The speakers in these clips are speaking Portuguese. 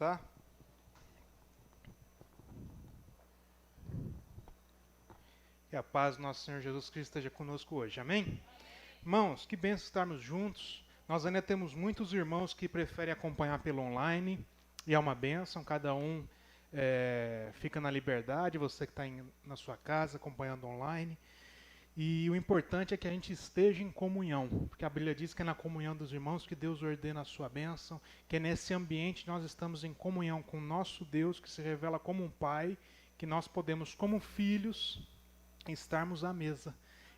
Tá? Que a paz do nosso Senhor Jesus Cristo esteja conosco hoje. Amém? Irmãos, que bênção estarmos juntos. Nós ainda temos muitos irmãos que preferem acompanhar pelo online. E é uma bênção, cada um fica na liberdade, você que está na sua casa acompanhando online. E o importante é que a gente esteja em comunhão, porque a Bíblia diz que é na comunhão dos irmãos que Deus ordena a sua bênção, que é nesse ambiente nós estamos em comunhão com o nosso Deus, que se revela como um Pai, que nós podemos, como filhos, estarmos à mesa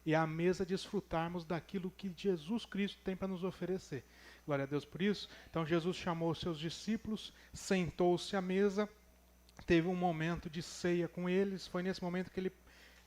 e à mesa desfrutarmos daquilo que Jesus Cristo tem para nos oferecer. Glória a Deus por isso. Então Jesus chamou os seus discípulos, sentou-se à mesa, teve um momento de ceia com eles. Foi nesse momento que ele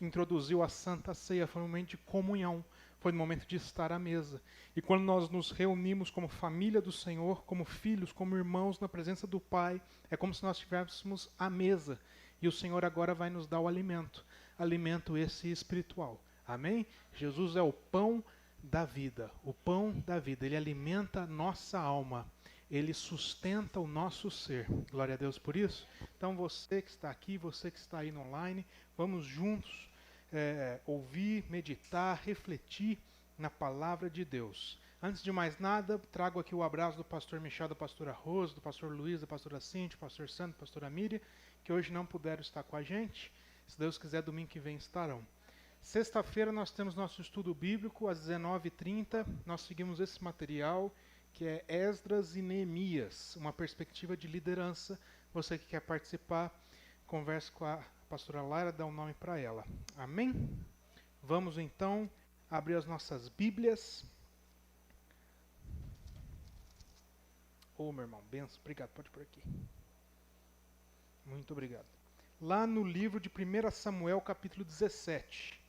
introduziu a Santa Ceia. Foi um momento de comunhão, foi um momento de estar à mesa. E quando nós nos reunimos como família do Senhor, como filhos, como irmãos na presença do Pai, é como se nós estivéssemos à mesa. E o Senhor agora vai nos dar o alimento esse espiritual. Amém? Jesus é o pão da vida, o pão da vida. Ele alimenta a nossa alma, ele sustenta o nosso ser. Glória a Deus por isso. Então você que está aqui, você que está aí no online, vamos juntos ouvir, meditar, refletir na palavra de Deus. Antes de mais nada, trago aqui o abraço do pastor Michel, da pastora Rose, do pastor Luiz, da pastora Cintia, do pastor Santo, da pastora Miriam, que hoje não puderam estar com a gente. Se Deus quiser, domingo que vem estarão. Sexta-feira nós temos nosso estudo bíblico, às 19h30. Nós seguimos esse material, que é Esdras e Neemias, uma perspectiva de liderança. Você que quer participar, converse com a pastora Lara, dá um nome para ela. Amém? Vamos então abrir as nossas Bíblias. Meu irmão, benção, obrigado, pode por aqui. Muito obrigado. Lá no livro de 1 Samuel, capítulo 17.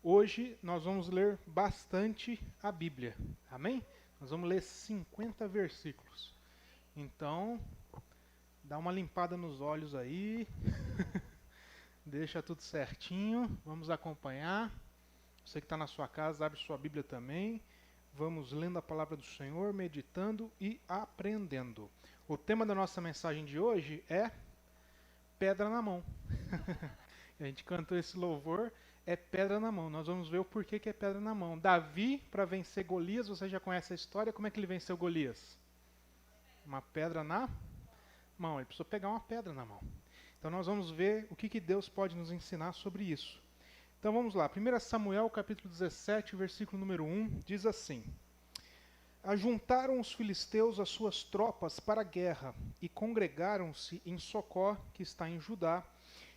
Hoje nós vamos ler bastante a Bíblia. Amém? Nós vamos ler 50 versículos. Então, dá uma limpada nos olhos aí. Deixa tudo certinho. Vamos acompanhar. Você que está na sua casa, abre sua Bíblia também. Vamos lendo a palavra do Senhor, meditando e aprendendo. O tema da nossa mensagem de hoje é pedra na mão. A gente cantou esse louvor, é pedra na mão. Nós vamos ver o porquê que é pedra na mão. Davi, para vencer Golias, você já conhece a história, como é que ele venceu Golias? Uma pedra na mão, ele precisou pegar uma pedra na mão. Então nós vamos ver o que Deus pode nos ensinar sobre isso. Então vamos lá, 1 Samuel capítulo 17, versículo número 1, diz assim: Ajuntaram os filisteus as suas tropas para a guerra, e congregaram-se em Socó, que está em Judá,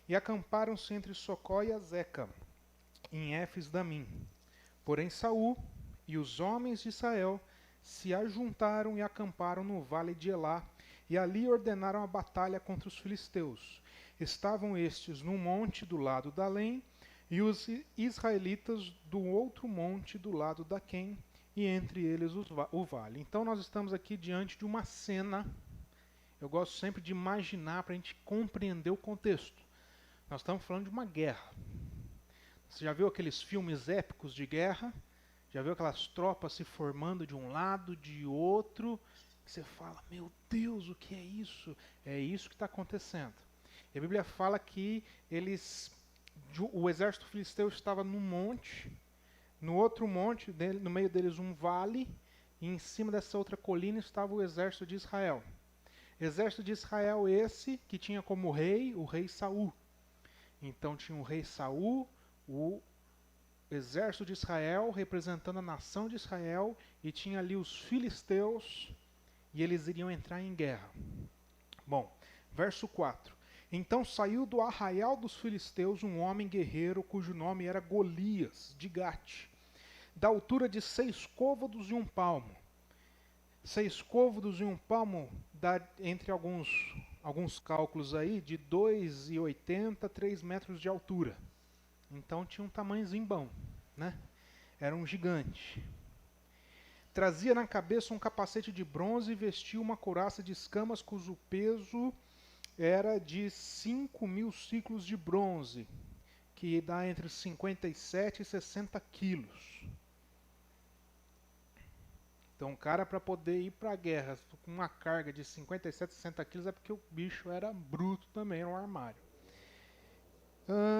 e acamparam-se entre Socó e Azeca, em Éfes-Damim. Porém Saul e os homens de Israel se ajuntaram e acamparam no vale de Elá, e ali ordenaram a batalha contra os filisteus. Estavam estes num monte do lado da Além, e os israelitas do outro monte do lado da Quem, e entre eles o vale. Então nós estamos aqui diante de uma cena. Eu gosto sempre de imaginar para a gente compreender o contexto. Nós estamos falando de uma guerra. Você já viu aqueles filmes épicos de guerra? Já viu aquelas tropas se formando de um lado, de outro? Que você fala, meu Deus, o que é isso? É isso que está acontecendo. E a Bíblia fala que o exército filisteu estava num monte, no outro monte, no meio deles um vale, e em cima dessa outra colina estava o exército de Israel. Exército de Israel esse que tinha como rei o rei Saul. Então tinha o rei Saul, o exército de Israel representando a nação de Israel, e tinha ali os filisteus, e eles iriam entrar em guerra. Bom, verso 4. Então saiu do arraial dos filisteus um homem guerreiro cujo nome era Golias, de Gate, da altura de 6 côvados e 1 palmo. 6 côvados e 1 palmo dá, entre alguns cálculos aí, de 2,80 a 3 metros de altura. Então tinha um tamanhozinho bom, né? Era um gigante. Trazia na cabeça um capacete de bronze e vestia uma couraça de escamas cujo peso era de 5.000 ciclos de bronze, que dá entre 57 e 60 quilos. Então o cara, para poder ir para a guerra com uma carga de 57, 60 quilos, é porque o bicho era bruto também, era um armário.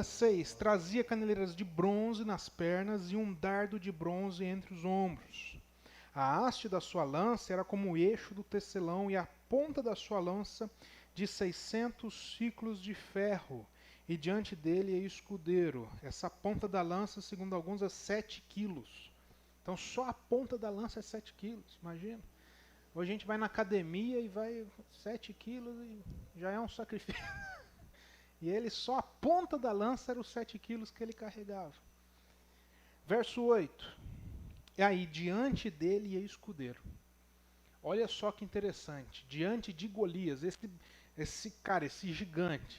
6. Trazia caneleiras de bronze nas pernas e um dardo de bronze entre os ombros. A haste da sua lança era como o eixo do tecelão e a ponta da sua lança de 600 ciclos de ferro. E diante dele é escudeiro. Essa ponta da lança, segundo alguns, é 7 quilos. Então só a ponta da lança é 7 quilos, imagina. Hoje a gente vai na academia e vai 7 quilos e já é um sacrifício. E ele só a ponta da lança era os 7 quilos que ele carregava. Verso 8. E aí, diante dele ia escudeiro. Olha só que interessante. Diante de Golias, esse cara, esse gigante,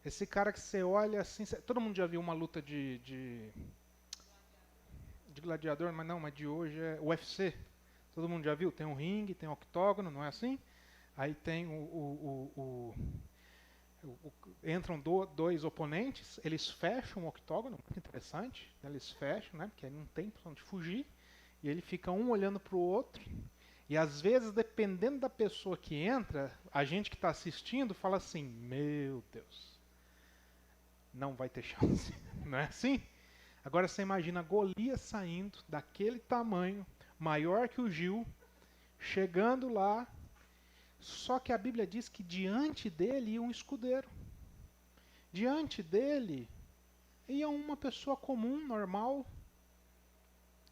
esse cara que você olha assim... Todo mundo já viu uma luta de gladiador, mas não, mas de hoje é UFC. Todo mundo já viu? Tem um ringue, tem um octógono, não é assim? Aí tem entram dois oponentes, eles fecham o octógono, muito interessante, né? Eles fecham, né? Porque aí não tem pra onde fugir, e ele fica um olhando para o outro, e às vezes, dependendo da pessoa que entra, a gente que está assistindo fala assim, meu Deus, não vai ter chance, não é assim? Agora você imagina Golias saindo daquele tamanho, maior que o Gil, chegando lá, só que a Bíblia diz que diante dele ia um escudeiro. Diante dele ia uma pessoa comum, normal,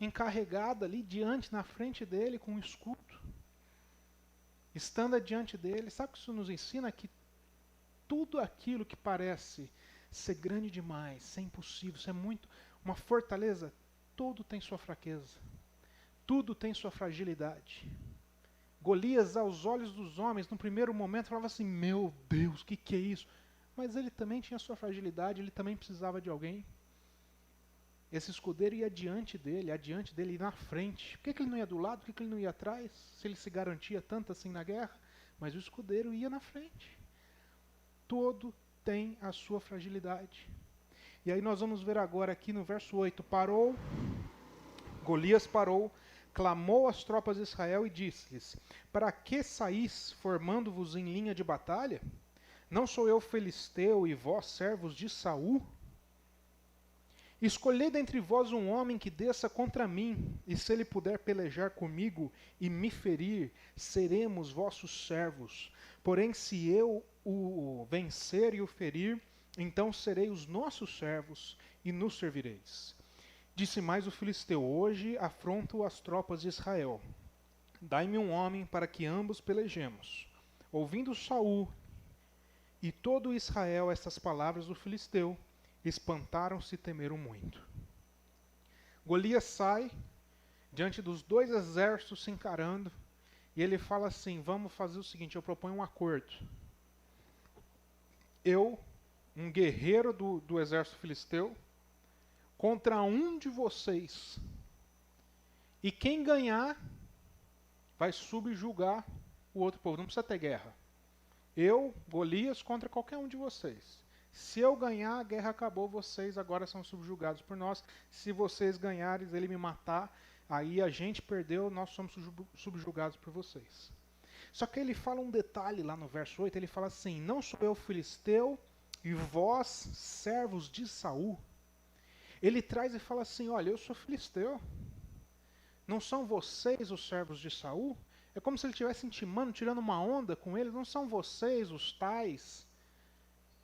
encarregada ali diante, na frente dele, com um escudo. Estando diante dele, sabe o que isso nos ensina? Que tudo aquilo que parece ser grande demais, ser impossível, ser muito, uma fortaleza, tudo tem sua fraqueza. Tudo tem sua fragilidade. Golias, aos olhos dos homens, no primeiro momento, falava assim, meu Deus, o que é isso? Mas ele também tinha sua fragilidade, ele também precisava de alguém. Esse escudeiro ia adiante dele, ia na frente. Por que ele não ia do lado? Por que ele não ia atrás? Se ele se garantia tanto assim na guerra? Mas o escudeiro ia na frente. Todo tem a sua fragilidade. E aí nós vamos ver agora aqui no verso 8. Golias parou, clamou às tropas de Israel e disse-lhes, para que saís formando-vos em linha de batalha? Não sou eu filisteu e vós servos de Saul? Escolhei dentre vós um homem que desça contra mim, e se ele puder pelejar comigo e me ferir, seremos vossos servos. Porém, se eu o vencer e o ferir, então serei os nossos servos e nos servireis. Disse mais o filisteu, hoje afronto as tropas de Israel. Dai-me um homem para que ambos pelejemos. Ouvindo Saul e todo Israel estas palavras do filisteu, espantaram-se e temeram muito. Golias sai diante dos dois exércitos se encarando e ele fala assim, vamos fazer o seguinte, eu proponho um acordo. Eu, um guerreiro do exército filisteu, contra um de vocês. E quem ganhar vai subjugar o outro povo. Não precisa ter guerra. Eu, Golias, contra qualquer um de vocês. Se eu ganhar, a guerra acabou, vocês agora são subjugados por nós. Se vocês ganharem, ele me matar, aí a gente perdeu, nós somos subjugados por vocês. Só que ele fala um detalhe lá no verso 8, ele fala assim, não sou eu filisteu e vós servos de Saul. Ele traz e fala assim, olha, eu sou filisteu. Não são vocês os servos de Saul? É como se ele estivesse intimando, tirando uma onda com eles. Não são vocês os tais?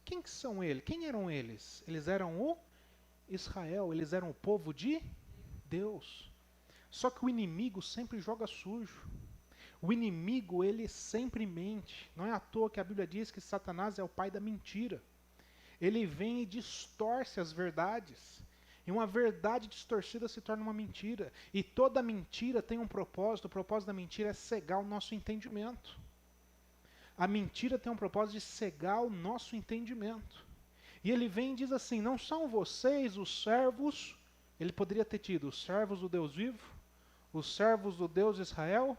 Quem que são eles? Quem eram eles? Eles eram o Israel, eles eram o povo de Deus. Só que o inimigo sempre joga sujo. O inimigo, ele sempre mente. Não é à toa que a Bíblia diz que Satanás é o pai da mentira. Ele vem e distorce as verdades. E uma verdade distorcida se torna uma mentira. E toda mentira tem um propósito. O propósito da mentira é cegar o nosso entendimento. A mentira tem um propósito de cegar o nosso entendimento. E ele vem e diz assim, não são vocês os servos, ele poderia ter tido os servos do Deus vivo, os servos do Deus de Israel.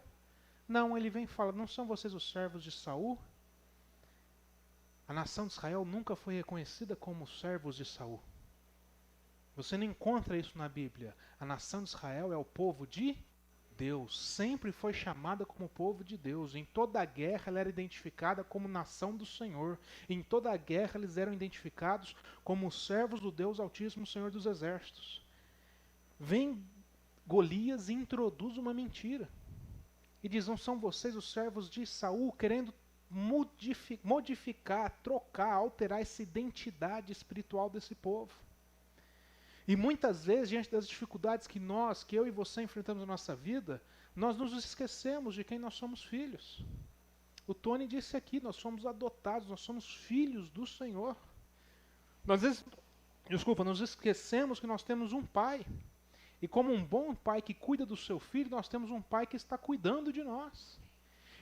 Não, ele vem e fala, não são vocês os servos de Saul? A nação de Israel nunca foi reconhecida como servos de Saul. Você não encontra isso na Bíblia. A nação de Israel é o povo de Deus, sempre foi chamada como povo de Deus. Em toda a guerra ela era identificada como nação do Senhor. Em toda a guerra eles eram identificados como servos do Deus Altíssimo, Senhor dos Exércitos. Vem Golias e introduz uma mentira. E diz, não são vocês os servos de Saul querendo modificar, trocar, alterar essa identidade espiritual desse povo. E muitas vezes, diante das dificuldades que eu e você enfrentamos na nossa vida, nós nos esquecemos de quem nós somos filhos. O Tony disse aqui, nós somos adotados, nós somos filhos do Senhor. Nós, nos esquecemos que nós temos um pai. E como um bom pai que cuida do seu filho, nós temos um pai que está cuidando de nós.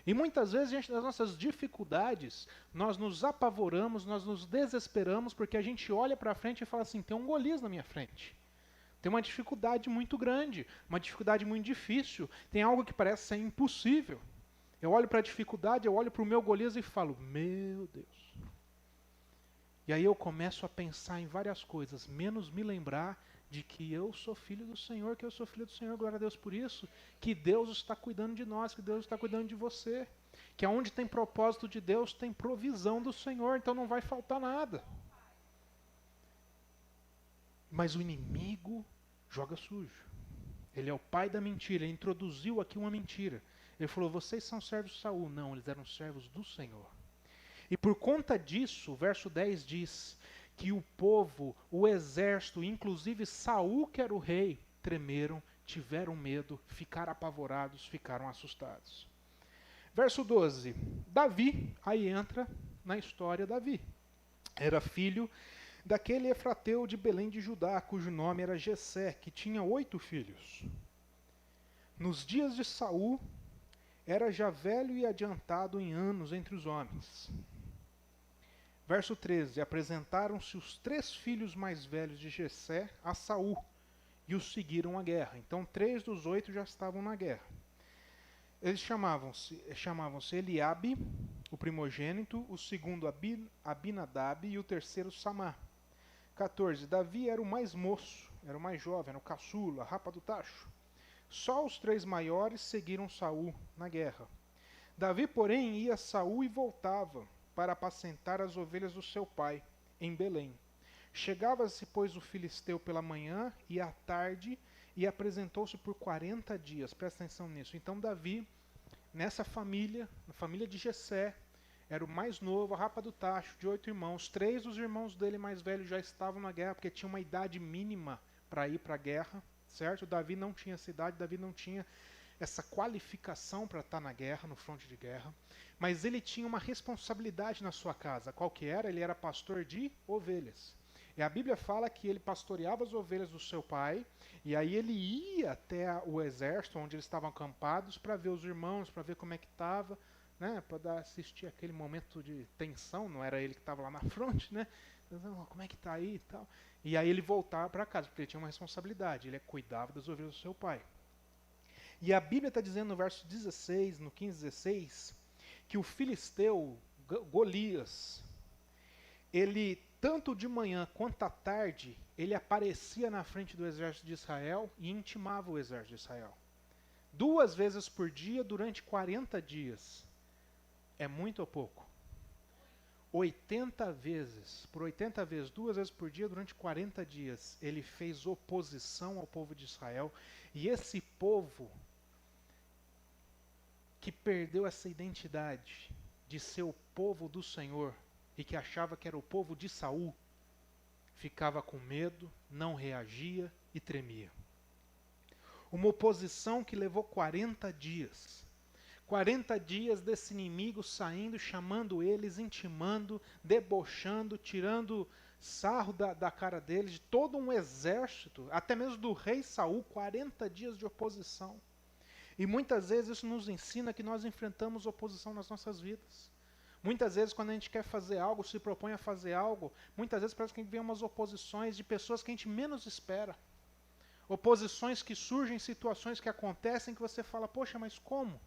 E muitas vezes, diante das nossas dificuldades, nós nos apavoramos, nós nos desesperamos, porque a gente olha para frente e fala assim, tem um Golias na minha frente. Tem uma dificuldade muito grande, uma dificuldade muito difícil, tem algo que parece ser impossível. Eu olho para a dificuldade, eu olho para o meu Golias e falo, meu Deus. E aí eu começo a pensar em várias coisas, menos me lembrar de que eu sou filho do Senhor, que eu sou filho do Senhor, glória a Deus por isso, que Deus está cuidando de nós, que Deus está cuidando de você, que aonde tem propósito de Deus, tem provisão do Senhor, então não vai faltar nada. Mas o inimigo joga sujo. Ele é o pai da mentira, ele introduziu aqui uma mentira. Ele falou, vocês são servos de Saul. Não, eles eram servos do Senhor. E por conta disso, o verso 10 diz que o povo, o exército, inclusive Saul, que era o rei, tremeram, tiveram medo, ficaram apavorados, ficaram assustados. Verso 12, Davi, aí entra na história Davi. Era filho daquele Efrateu de Belém de Judá, cujo nome era Jessé, que tinha 8 filhos. Nos dias de Saul, era já velho e adiantado em anos entre os homens. Verso 13, apresentaram-se os 3 filhos mais velhos de Jessé a Saul, e os seguiram à guerra. Então 3 dos 8 já estavam na guerra. Eles chamavam-se Eliabe, o primogênito, o segundo Abinadab e o terceiro Samá. 14, Davi era o mais moço, era o mais jovem, era o caçula, a rapa do tacho. Só os 3 maiores seguiram Saul na guerra. Davi, porém, ia a Saul e voltava para apacentar as ovelhas do seu pai, em Belém. Chegava-se, pois, o filisteu pela manhã e à tarde, e apresentou-se por 40 dias. Presta atenção nisso. Então Davi, nessa família, na família de Jessé, era o mais novo, a rapa do tacho, de 8 irmãos. 3 dos irmãos dele mais velhos já estavam na guerra, porque tinha uma idade mínima para ir para a guerra, certo? Davi não tinha essa idade, Davi não tinha essa qualificação para estar na guerra, no fronte de guerra, mas ele tinha uma responsabilidade na sua casa. Qual que era? Ele era pastor de ovelhas. E a Bíblia fala que ele pastoreava as ovelhas do seu pai, e aí ele ia até o exército, onde eles estavam acampados, para ver os irmãos, para ver como é que estava, né, para assistir aquele momento de tensão, não era ele que estava lá na fronte, né? Como é que está aí e tal. E aí ele voltava para casa, porque ele tinha uma responsabilidade, ele cuidava das ovelhas do seu pai. E a Bíblia está dizendo no verso 16, no 15, 16, que o filisteu, Golias, ele, tanto de manhã quanto à tarde, ele aparecia na frente do exército de Israel e intimava o exército de Israel. 2 vezes por dia, durante 40 dias. É muito ou pouco? 80 vezes, por 80 vezes, 2 vezes por dia, durante 40 dias, ele fez oposição ao povo de Israel. E esse povo que perdeu essa identidade de ser o povo do Senhor e que achava que era o povo de Saul, ficava com medo, não reagia e tremia. Uma oposição que levou 40 dias. 40 dias desse inimigo saindo, chamando eles, intimando, debochando, tirando sarro da cara deles, de todo um exército, até mesmo do rei Saul, 40 dias de oposição. E muitas vezes isso nos ensina que nós enfrentamos oposição nas nossas vidas. Muitas vezes quando a gente quer fazer algo, se propõe a fazer algo, muitas vezes parece que a gente vê umas oposições de pessoas que a gente menos espera. Oposições que surgem, situações que acontecem que você fala, poxa, mas como?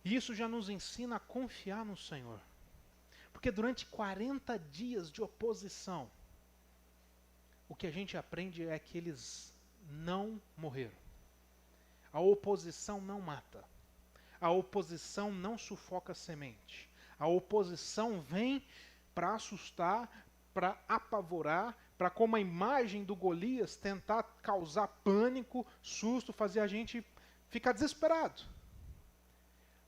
E isso já nos ensina a confiar no Senhor. Porque durante 40 dias de oposição, o que a gente aprende é que eles não morreram. A oposição não mata. A oposição não sufoca a semente. A oposição vem para assustar, para apavorar, para, como a imagem do Golias, tentar causar pânico, susto, fazer a gente ficar desesperado.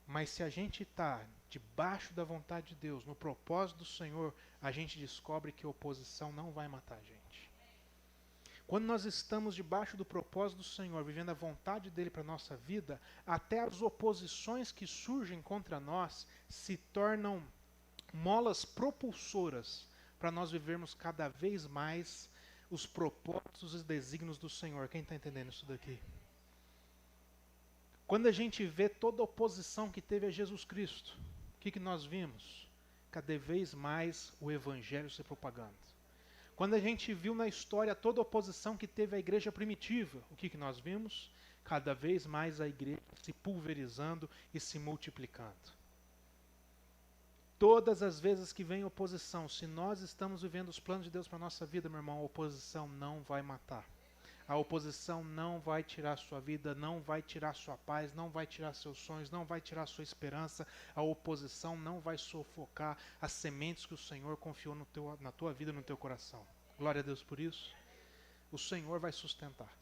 Mas se a gente está debaixo da vontade de Deus, no propósito do Senhor, a gente descobre que a oposição não vai matar a gente. Quando nós estamos debaixo do propósito do Senhor, vivendo a vontade dele para a nossa vida, até as oposições que surgem contra nós se tornam molas propulsoras para nós vivermos cada vez mais os propósitos e desígnios do Senhor. Quem está entendendo isso daqui? Quando a gente vê toda a oposição que teve a Jesus Cristo, o que nós vimos? Cada vez mais o Evangelho se propagando. Quando a gente viu na história toda a oposição que teve a igreja primitiva, o que nós vimos? Cada vez mais a igreja se pulverizando e se multiplicando. Todas as vezes que vem oposição, se nós estamos vivendo os planos de Deus para a nossa vida, meu irmão, a oposição não vai matar. A oposição não vai tirar sua vida, não vai tirar sua paz, não vai tirar seus sonhos, não vai tirar sua esperança. A oposição não vai sufocar as sementes que o Senhor confiou na tua vida, no teu coração. Glória a Deus por isso. O Senhor vai sustentar.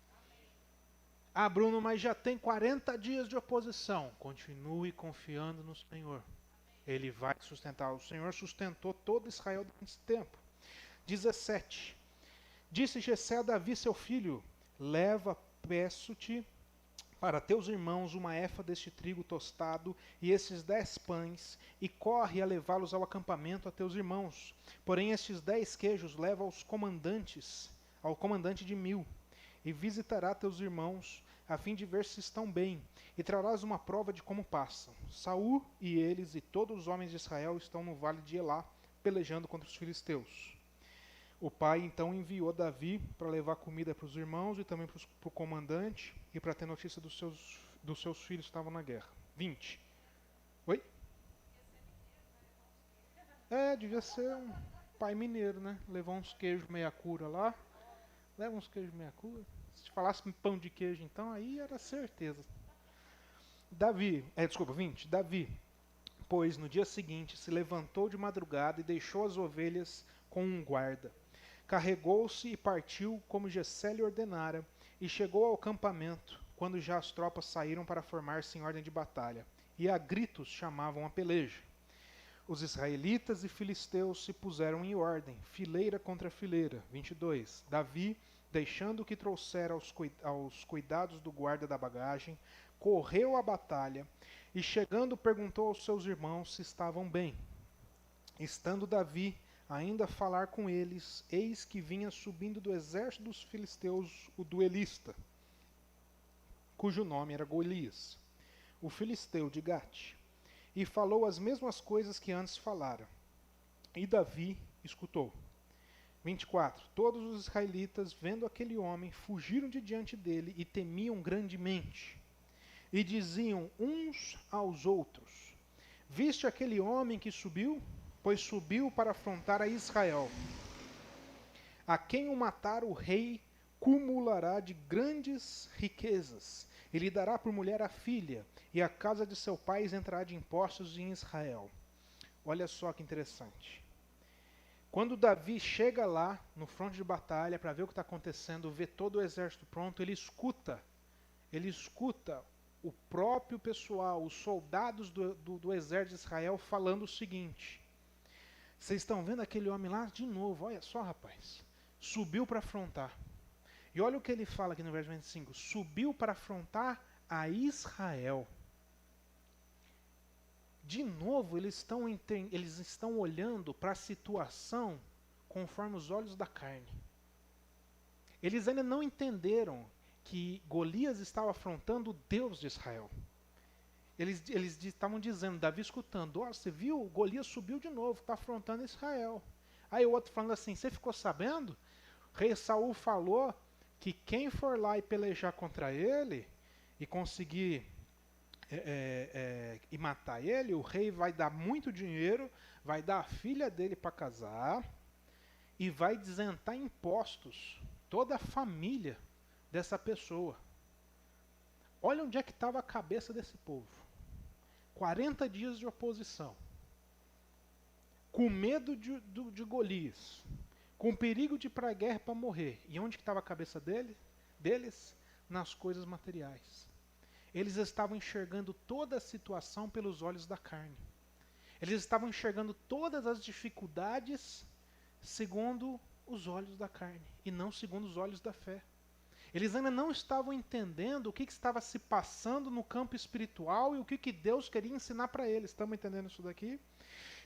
Ah, Bruno, mas já tem 40 dias de oposição. Continue confiando no Senhor. Ele vai sustentar. O Senhor sustentou todo Israel nesse tempo. 17. Disse Jessé a Davi, seu filho: leva, peço-te, para teus irmãos uma efa deste trigo tostado e esses 10 pães, e corre a levá-los ao acampamento a teus irmãos. Porém estes 10 queijos leva ao comandante de 1000, e visitará teus irmãos, a fim de ver se estão bem, e trarás uma prova de como passam. Saul e eles e todos os homens de Israel estão no vale de Elá, pelejando contra os filisteus. O pai então enviou Davi para levar comida para os irmãos e também para o comandante e para ter notícia dos seus filhos que estavam na guerra. 20. Oi? Devia ser um pai mineiro, né? Levou uns queijos meia cura lá. Leva uns queijos meia cura. Se falasse pão de queijo então, aí era certeza. 20. Davi, pois no dia seguinte se levantou de madrugada e deixou as ovelhas com um guarda. Carregou-se e partiu como Jessé lhe ordenara, e chegou ao acampamento, quando já as tropas saíram para formar-se em ordem de batalha, e a gritos chamavam a peleja. Os israelitas e filisteus se puseram em ordem, fileira contra fileira. 22. Davi, deixando o que trouxera aos cuidados do guarda da bagagem, correu à batalha, e chegando perguntou aos seus irmãos se estavam bem. Estando Davi ainda a falar com eles, eis que vinha subindo do exército dos filisteus o duelista, cujo nome era Golias, o filisteu de Gate, e falou as mesmas coisas que antes falara. E Davi escutou. 24. Todos os israelitas, vendo aquele homem, fugiram de diante dele e temiam grandemente. E diziam uns aos outros: viste aquele homem que subiu? Pois subiu para afrontar a Israel. A quem o matar o rei cumulará de grandes riquezas, e lhe dará por mulher a filha, e a casa de seu pai entrará de impostos em Israel. Olha só que interessante. Quando Davi chega lá, no fronte de batalha, para ver o que está acontecendo, vê todo o exército pronto, ele escuta o próprio pessoal, os soldados do exército de Israel falando o seguinte: vocês estão vendo aquele homem lá? De novo, olha só, rapaz. Subiu para afrontar. E olha o que ele fala aqui no verso 25. Subiu para afrontar a Israel. De novo, eles estão olhando para a situação conforme os olhos da carne. Eles ainda não entenderam que Golias estava afrontando o Deus de Israel. Eles estavam dizendo, Davi escutando: ó, você viu? Golias subiu de novo, está afrontando Israel. Aí o outro falando assim: você ficou sabendo? O rei Saul falou que quem for lá e pelejar contra ele e conseguir e matar ele, o rei vai dar muito dinheiro, vai dar a filha dele para casar e vai isentar impostos toda a família dessa pessoa. Olha onde é que estava a cabeça desse povo. 40 dias de oposição. Com medo de Golias. Com perigo de ir para a guerra para morrer. E onde que estava a cabeça deles? Nas coisas materiais. Eles estavam enxergando toda a situação pelos olhos da carne. Eles estavam enxergando todas as dificuldades segundo os olhos da carne e não segundo os olhos da fé. Eles ainda não estavam entendendo o que estava se passando no campo espiritual e o que Deus queria ensinar para eles. Estamos entendendo isso daqui?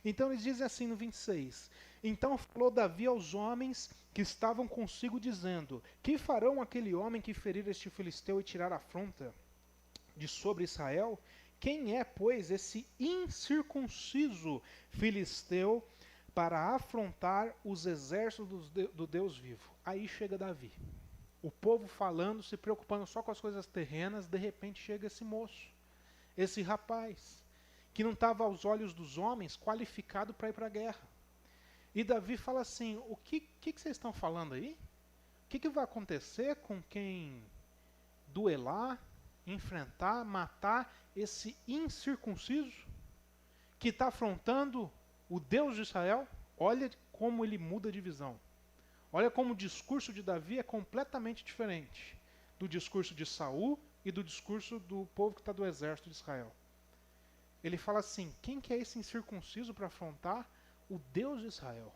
Então eles dizem assim no 26. Então falou Davi aos homens que estavam consigo, dizendo: que farão aquele homem que ferir este filisteu e tirar a afronta de sobre Israel? Quem é, pois, esse incircunciso filisteu para afrontar os exércitos do Deus vivo? Aí chega Davi. O povo falando, se preocupando só com as coisas terrenas, de repente chega esse moço, esse rapaz, que não estava aos olhos dos homens qualificado para ir para a guerra. E Davi fala assim: o que vocês estão falando aí? O que vai acontecer com quem duelar, enfrentar, matar esse incircunciso que está afrontando o Deus de Israel? Olha como ele muda de visão. Olha como o discurso de Davi é completamente diferente do discurso de Saul e do discurso do povo que está do exército de Israel. Ele fala assim: quem que é esse incircunciso para afrontar o Deus de Israel?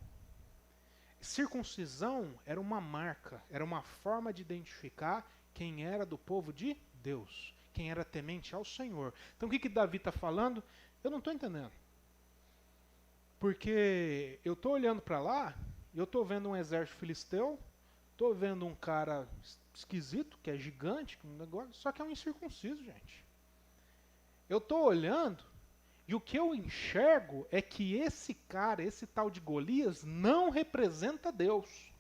Circuncisão era uma marca, era uma forma de identificar quem era do povo de Deus, quem era temente ao Senhor. Então o que Davi está falando? Eu não estou entendendo. Porque eu estou olhando para lá, e eu estou vendo um exército filisteu, estou vendo um cara esquisito, que é gigante, um negócio, só que é um incircunciso, gente. Eu estou olhando, e o que eu enxergo é que esse cara, esse tal de Golias, não representa Deus.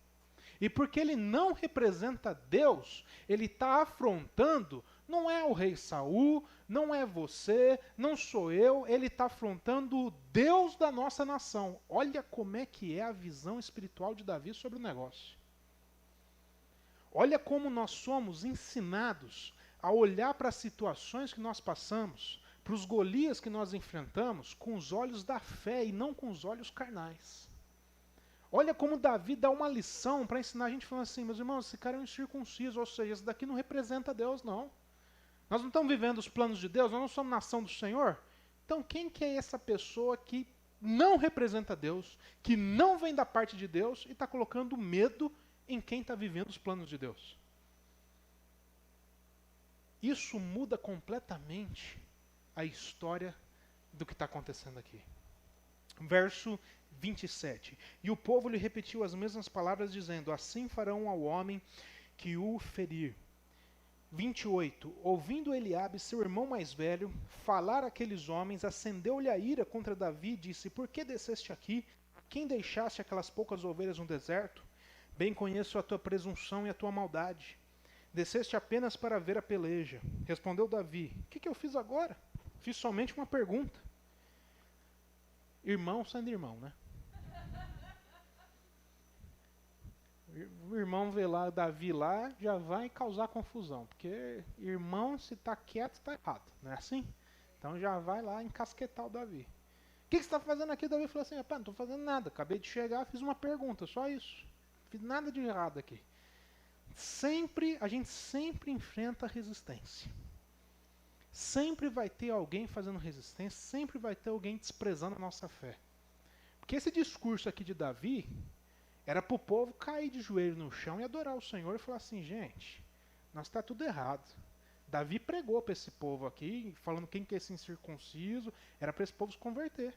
E porque ele não representa Deus, ele está afrontando, não é o rei Saul, não é você, não sou eu, ele está afrontando o Deus da nossa nação. Olha como é que é a visão espiritual de Davi sobre o negócio. Olha como nós somos ensinados a olhar para as situações que nós passamos, para os Golias que nós enfrentamos, com os olhos da fé e não com os olhos carnais. Olha como Davi dá uma lição para ensinar a gente, falando assim: meus irmãos, esse cara é um incircunciso, ou seja, esse daqui não representa Deus, não. Nós não estamos vivendo os planos de Deus, nós não somos nação do Senhor. Então quem que é essa pessoa que não representa Deus, que não vem da parte de Deus e está colocando medo em quem está vivendo os planos de Deus? Isso muda completamente a história do que está acontecendo aqui. Verso 27. E o povo lhe repetiu as mesmas palavras, dizendo: assim farão ao homem que o ferir. 28. Ouvindo Eliabe, seu irmão mais velho, falar aqueles homens, acendeu-lhe a ira contra Davi e disse: por que desceste aqui? Quem deixaste aquelas poucas ovelhas no deserto? Bem conheço a tua presunção e a tua maldade. Desceste apenas para ver a peleja. Respondeu Davi: o que eu fiz agora? Fiz somente uma pergunta. Irmão sendo irmão, né? O irmão vê lá, Davi lá, já vai causar confusão. Porque irmão, se está quieto, está errado. Não é assim? Então já vai lá encasquetar o Davi. O que você está fazendo aqui? Davi falou assim: rapaz, não estou fazendo nada. Acabei de chegar, fiz uma pergunta, só isso. Não fiz nada de errado aqui. A gente sempre enfrenta resistência. Sempre vai ter alguém fazendo resistência, sempre vai ter alguém desprezando a nossa fé. Porque esse discurso aqui de Davi era para o povo cair de joelho no chão e adorar o Senhor e falar assim: gente, nós está tudo errado. Davi pregou para esse povo aqui, falando quem que é esse incircunciso, era para esse povo se converter.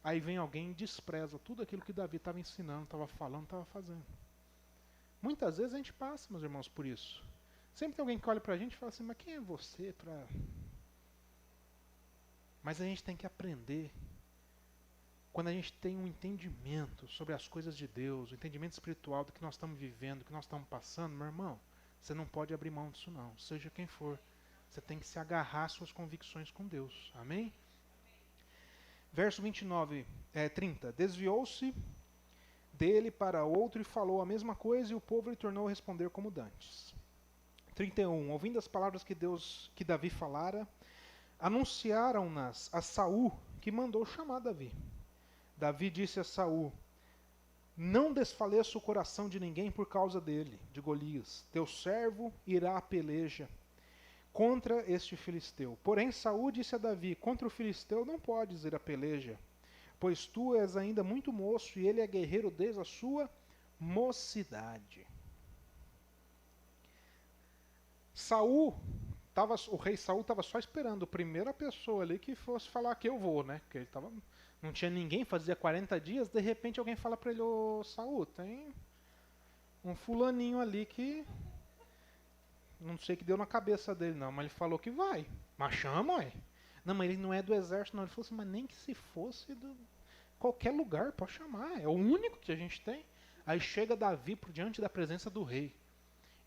Aí vem alguém e despreza tudo aquilo que Davi estava ensinando, estava falando, estava fazendo. Muitas vezes a gente passa, meus irmãos, por isso. Sempre tem alguém que olha pra gente e fala assim: mas quem é você para... Mas a gente tem que aprender. Quando a gente tem um entendimento sobre as coisas de Deus, o entendimento espiritual do que nós estamos vivendo, do que nós estamos passando, meu irmão, você não pode abrir mão disso não, seja quem for. Você tem que se agarrar às suas convicções com Deus. Amém? Verso 30. Desviou-se dele para outro e falou a mesma coisa, e o povo lhe tornou a responder como dantes. 31. Ouvindo as palavras que Davi falara, anunciaram-nas a Saul, que mandou chamar Davi. Davi disse a Saul: não desfaleça o coração de ninguém por causa dele, de Golias. Teu servo irá à peleja contra este filisteu. Porém Saul disse a Davi: contra o filisteu não podes ir à peleja, pois tu és ainda muito moço e ele é guerreiro desde a sua mocidade. O rei Saul estava só esperando a primeira pessoa ali que fosse falar que eu vou, né? Porque ele não tinha ninguém, fazia 40 dias, de repente alguém fala para ele: ô Saul, tem um fulaninho ali que não sei o que deu na cabeça dele não, mas ele falou que vai. Mas chama, ué. Não, mas ele não é do exército não. Ele falou assim: mas nem que se fosse do qualquer lugar, pode chamar, é o único que a gente tem. Aí chega Davi por diante da presença do rei.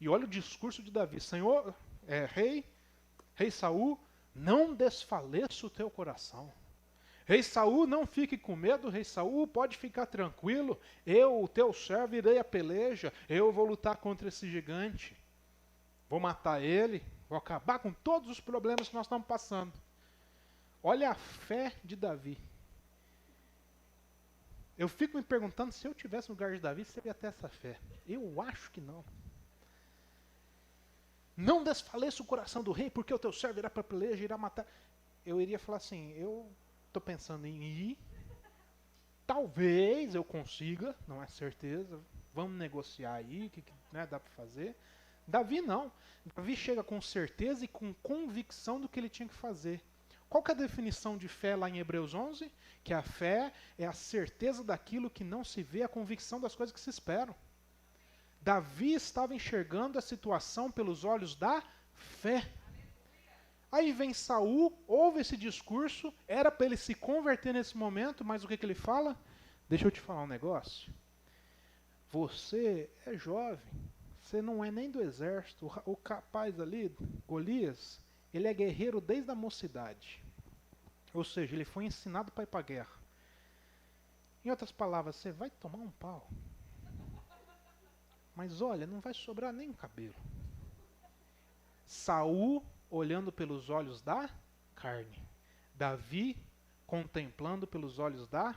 E olha o discurso de Davi: Senhor, rei Saul, não desfaleça o teu coração. Rei Saul, não fique com medo, rei Saul, pode ficar tranquilo. Eu, o teu servo, irei à peleja. Eu vou lutar contra esse gigante. Vou matar ele, vou acabar com todos os problemas que nós estamos passando. Olha a fé de Davi. Eu fico me perguntando, se eu tivesse no lugar de Davi, se eu ia ter essa fé. Eu acho que não. Não desfaleça o coração do rei, porque o teu servo irá para a peleja, irá matar. Eu iria falar assim: eu estou pensando em ir, talvez eu consiga, não é certeza, vamos negociar aí, o que né, dá para fazer. Davi não. Davi chega com certeza e com convicção do que ele tinha que fazer. Qual que é a definição de fé lá em Hebreus 11? Que a fé é a certeza daquilo que não se vê, a convicção das coisas que se esperam. Davi estava enxergando a situação pelos olhos da fé. Aí vem Saul, ouve esse discurso, era para ele se converter nesse momento, mas o que ele fala? Deixa eu te falar um negócio. Você é jovem, você não é nem do exército, o capaz ali, Golias, ele é guerreiro desde a mocidade. Ou seja, ele foi ensinado para ir para a guerra. Em outras palavras, você vai tomar um pau. Mas olha, não vai sobrar nem um cabelo. Saul olhando pelos olhos da carne. Davi contemplando pelos olhos da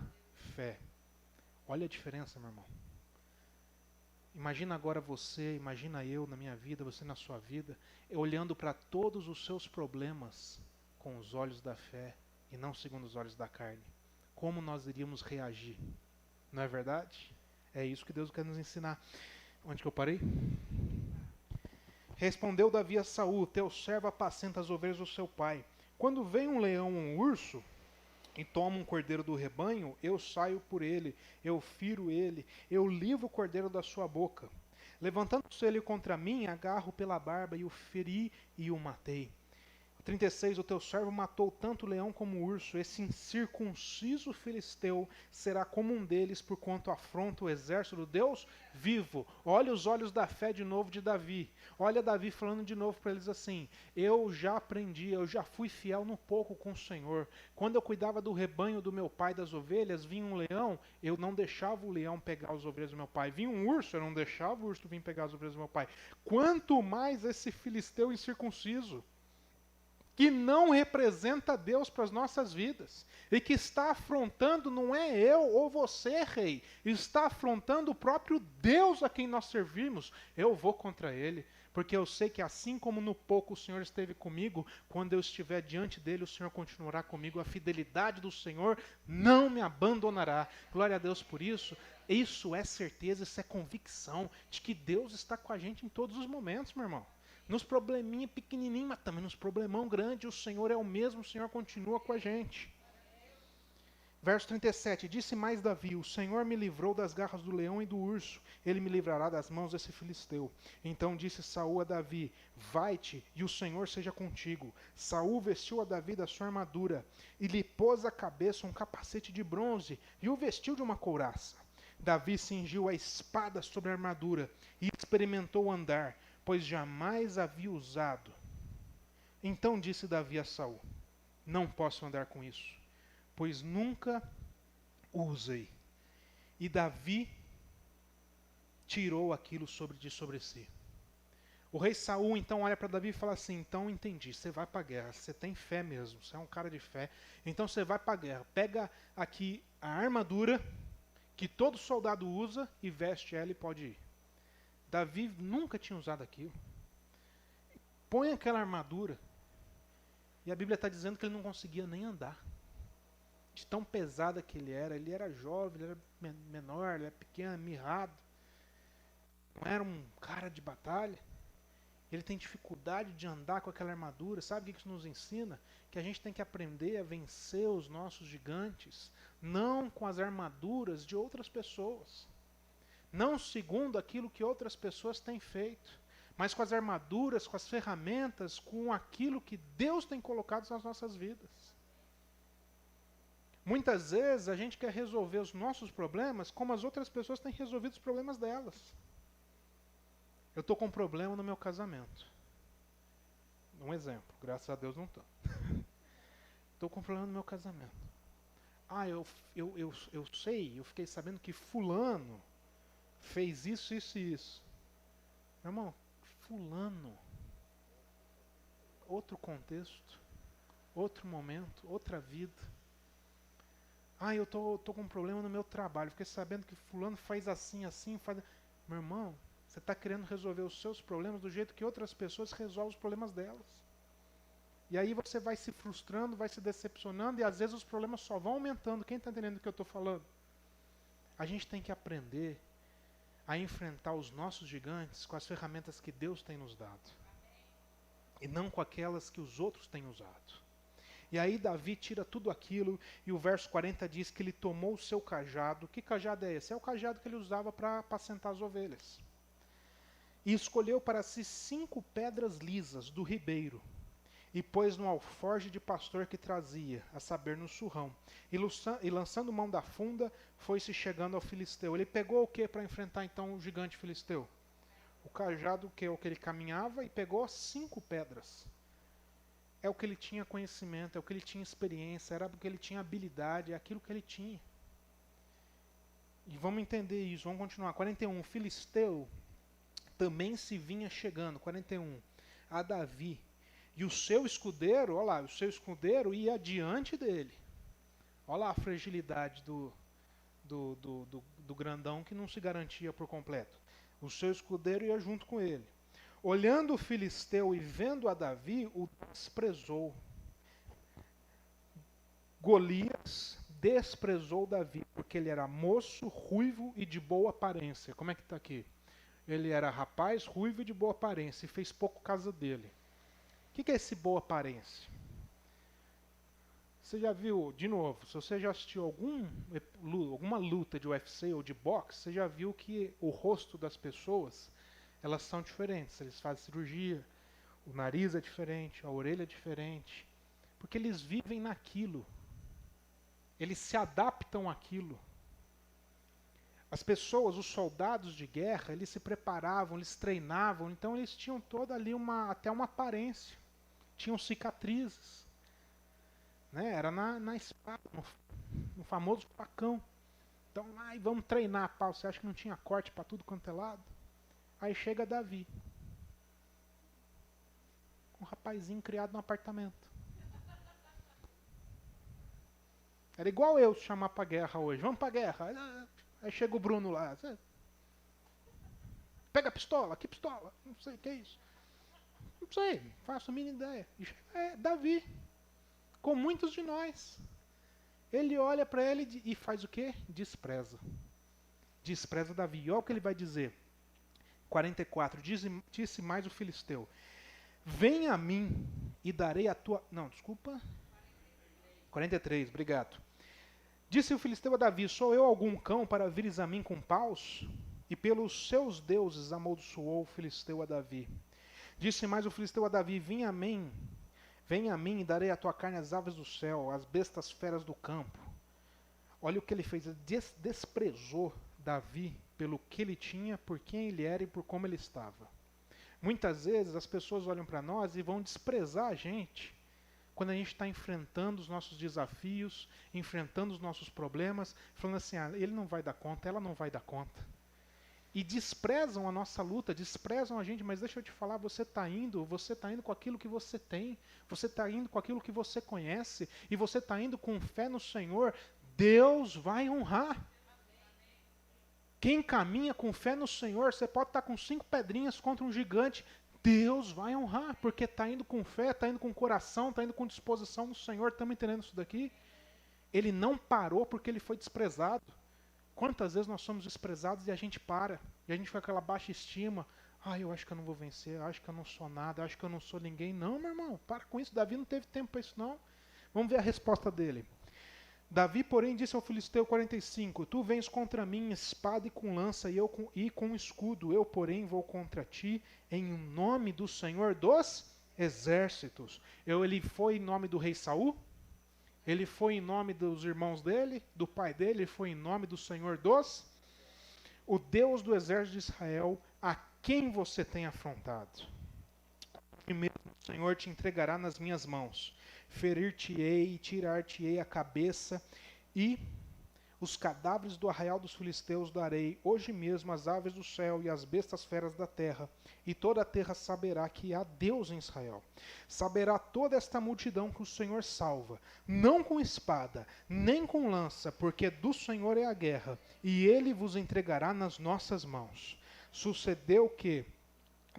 fé. Olha a diferença, meu irmão. Imagina agora você, imagina eu na minha vida, você na sua vida, olhando para todos os seus problemas com os olhos da fé e não segundo os olhos da carne. Como nós iríamos reagir? Não é verdade? É isso que Deus quer nos ensinar. Onde que eu parei? Respondeu Davi a Saul: teu servo apacenta as ovelhas do seu pai. Quando vem um leão ou um urso e toma um cordeiro do rebanho, eu saio por ele, eu firo ele, eu livro o cordeiro da sua boca. Levantando-se ele contra mim, agarro pela barba e o feri e o matei. 36. O teu servo matou tanto o leão como o urso. Esse incircunciso filisteu será como um deles, porquanto afronta o exército do Deus vivo. Olha os olhos da fé de novo de Davi. Olha Davi falando de novo para eles assim: eu já aprendi, eu já fui fiel no pouco com o Senhor. Quando eu cuidava do rebanho do meu pai, das ovelhas, vinha um leão, eu não deixava o leão pegar as ovelhas do meu pai. Vinha um urso, eu não deixava o urso vir pegar as ovelhas do meu pai. Quanto mais esse filisteu incircunciso, que não representa Deus para as nossas vidas, e que está afrontando, não é eu ou você, rei, está afrontando o próprio Deus a quem nós servimos. Eu vou contra ele, porque eu sei que assim como no pouco o Senhor esteve comigo, quando eu estiver diante dele, o Senhor continuará comigo. A fidelidade do Senhor não me abandonará. Glória a Deus por isso. Isso é certeza, isso é convicção de que Deus está com a gente em todos os momentos, meu irmão. Nos probleminha pequenininho, mas também nos problemão grande, o Senhor é o mesmo, o Senhor continua com a gente. Verso 37, disse mais Davi: o Senhor me livrou das garras do leão e do urso, ele me livrará das mãos desse filisteu. Então disse Saul a Davi: vai-te, e o Senhor seja contigo. Saul vestiu a Davi da sua armadura, e lhe pôs à cabeça um capacete de bronze, e o vestiu de uma couraça. Davi cingiu a espada sobre a armadura, e experimentou andar, pois jamais havia usado. Então disse Davi a Saul: não posso andar com isso, pois nunca o usei. E Davi tirou aquilo de sobre si. O rei Saul então olha para Davi e fala assim: então entendi, você vai para a guerra, você tem fé mesmo, você é um cara de fé, então você vai para a guerra. Pega aqui a armadura que todo soldado usa e veste ela e pode ir. Davi nunca tinha usado aquilo. Põe aquela armadura e a Bíblia está dizendo que ele não conseguia nem andar. De tão pesada que ele era jovem, ele era menor, ele era pequeno, mirrado. Não era um cara de batalha. Ele tem dificuldade de andar com aquela armadura. Sabe o que isso nos ensina? Que a gente tem que aprender a vencer os nossos gigantes, não com as armaduras de outras pessoas, não segundo aquilo que outras pessoas têm feito, mas com as armaduras, com as ferramentas, com aquilo que Deus tem colocado nas nossas vidas. Muitas vezes a gente quer resolver os nossos problemas como as outras pessoas têm resolvido os problemas delas. Eu estou com um problema no meu casamento. Um exemplo, graças a Deus não estou. Estou com um problema no meu casamento. Eu sei, eu fiquei sabendo que fulano fez isso, isso e isso. Meu irmão, fulano, outro contexto, outro momento, outra vida. Eu estou com um problema no meu trabalho, fiquei sabendo que fulano faz assim, assim, faz... Meu irmão, você está querendo resolver os seus problemas do jeito que outras pessoas resolvem os problemas delas. E aí você vai se frustrando, vai se decepcionando e às vezes os problemas só vão aumentando. Quem está entendendo o que eu estou falando? A gente tem que aprender a enfrentar os nossos gigantes com as ferramentas que Deus tem nos dado. E não com aquelas que os outros têm usado. E aí Davi tira tudo aquilo e o verso 40 diz que ele tomou o seu cajado. Que cajado é esse? É o cajado que ele usava para apacentar as ovelhas. E escolheu para si 5 pedras lisas do ribeiro, e pôs no alforje de pastor que trazia, a saber, no surrão. E lançando mão da funda, foi-se chegando ao filisteu. Ele pegou o que para enfrentar então o gigante filisteu? O cajado, que é o que ele caminhava, e pegou 5 pedras. É o que ele tinha conhecimento, é o que ele tinha experiência, era o que ele tinha habilidade, é aquilo que ele tinha. E vamos entender isso, vamos continuar. 41, o filisteu também se vinha chegando, 41, a Davi. E o seu escudeiro, olha lá, o seu escudeiro ia diante dele. Olha lá a fragilidade do grandão que não se garantia por completo. O seu escudeiro ia junto com ele. Olhando o filisteu e vendo a Davi, o desprezou. Golias desprezou Davi, porque ele era moço, ruivo e de boa aparência. Como é que está aqui? Ele era rapaz, ruivo e de boa aparência, e fez pouco caso dele. O que é esse boa aparência? Você já viu, de novo, se você já assistiu alguma luta de UFC ou de boxe, você já viu que o rosto das pessoas, elas são diferentes. Eles fazem cirurgia, o nariz é diferente, a orelha é diferente, porque eles vivem naquilo. Eles se adaptam àquilo. As pessoas, os soldados de guerra, eles se preparavam, eles treinavam, então eles tinham toda ali até uma aparência. Tinham cicatrizes. Né? Era na espada, no famoso facão. Então, vamos treinar, pau. Você acha que não tinha corte para tudo quanto é lado? Aí chega Davi. Um rapazinho criado no apartamento. Era igual eu chamar pra guerra hoje. Vamos pra guerra. Aí chega o Bruno lá. Pega a pistola. Que pistola? Não sei o que é isso. Não sei, faço a mínima ideia. É Davi. Com muitos de nós. Ele olha para ele e faz o quê? Despreza. Despreza Davi. E olha o que ele vai dizer. 44. Disse mais o filisteu. Vem a mim e darei a tua... Não, desculpa. 43, obrigado. Disse o filisteu a Davi, sou eu algum cão para vires a mim com paus? E pelos seus deuses amaldiçoou o filisteu a Davi. Disse mais o filisteu a Davi, vem a mim e darei a tua carne às aves do céu, às bestas feras do campo. Olha o que ele fez, ele desprezou Davi pelo que ele tinha, por quem ele era e por como ele estava. Muitas vezes as pessoas olham para nós e vão desprezar a gente quando a gente está enfrentando os nossos desafios, enfrentando os nossos problemas, falando assim, ele não vai dar conta, ela não vai dar conta. e desprezam a nossa luta, desprezam a gente, mas deixa eu te falar, você está indo com aquilo que você tem, você está indo com aquilo que você conhece, e você está indo com fé no Senhor, Deus vai honrar. Quem caminha com fé no Senhor, você pode estar com 5 pedrinhas contra um gigante, Deus vai honrar, porque está indo com fé, está indo com coração, está indo com disposição no Senhor, estamos entendendo isso daqui? Ele não parou porque ele foi desprezado. Quantas vezes nós somos desprezados e a gente para, e a gente fica com aquela baixa estima, eu acho que eu não vou vencer, eu acho que eu não sou nada, eu acho que eu não sou ninguém. Não, meu irmão, para com isso, Davi não teve tempo para isso não. Vamos ver a resposta dele. Davi, porém, disse ao Filisteu 45, tu vens contra mim espada e com lança e com escudo, eu, porém, vou contra ti em nome do Senhor dos exércitos. Ele foi em nome do rei Saul? Ele foi em nome dos irmãos dele, do pai dele, ele foi em nome do Senhor dos... O Deus do exército de Israel, a quem você tem afrontado. Primeiro, o Senhor te entregará nas minhas mãos. Ferir-te-ei e tirar-te-ei a cabeça e os cadáveres do arraial dos filisteus darei hoje mesmo às aves do céu e às bestas feras da terra, e toda a terra saberá que há Deus em Israel. Saberá toda esta multidão que o Senhor salva, não com espada, nem com lança, porque do Senhor é a guerra, e ele vos entregará nas nossas mãos. Sucedeu que,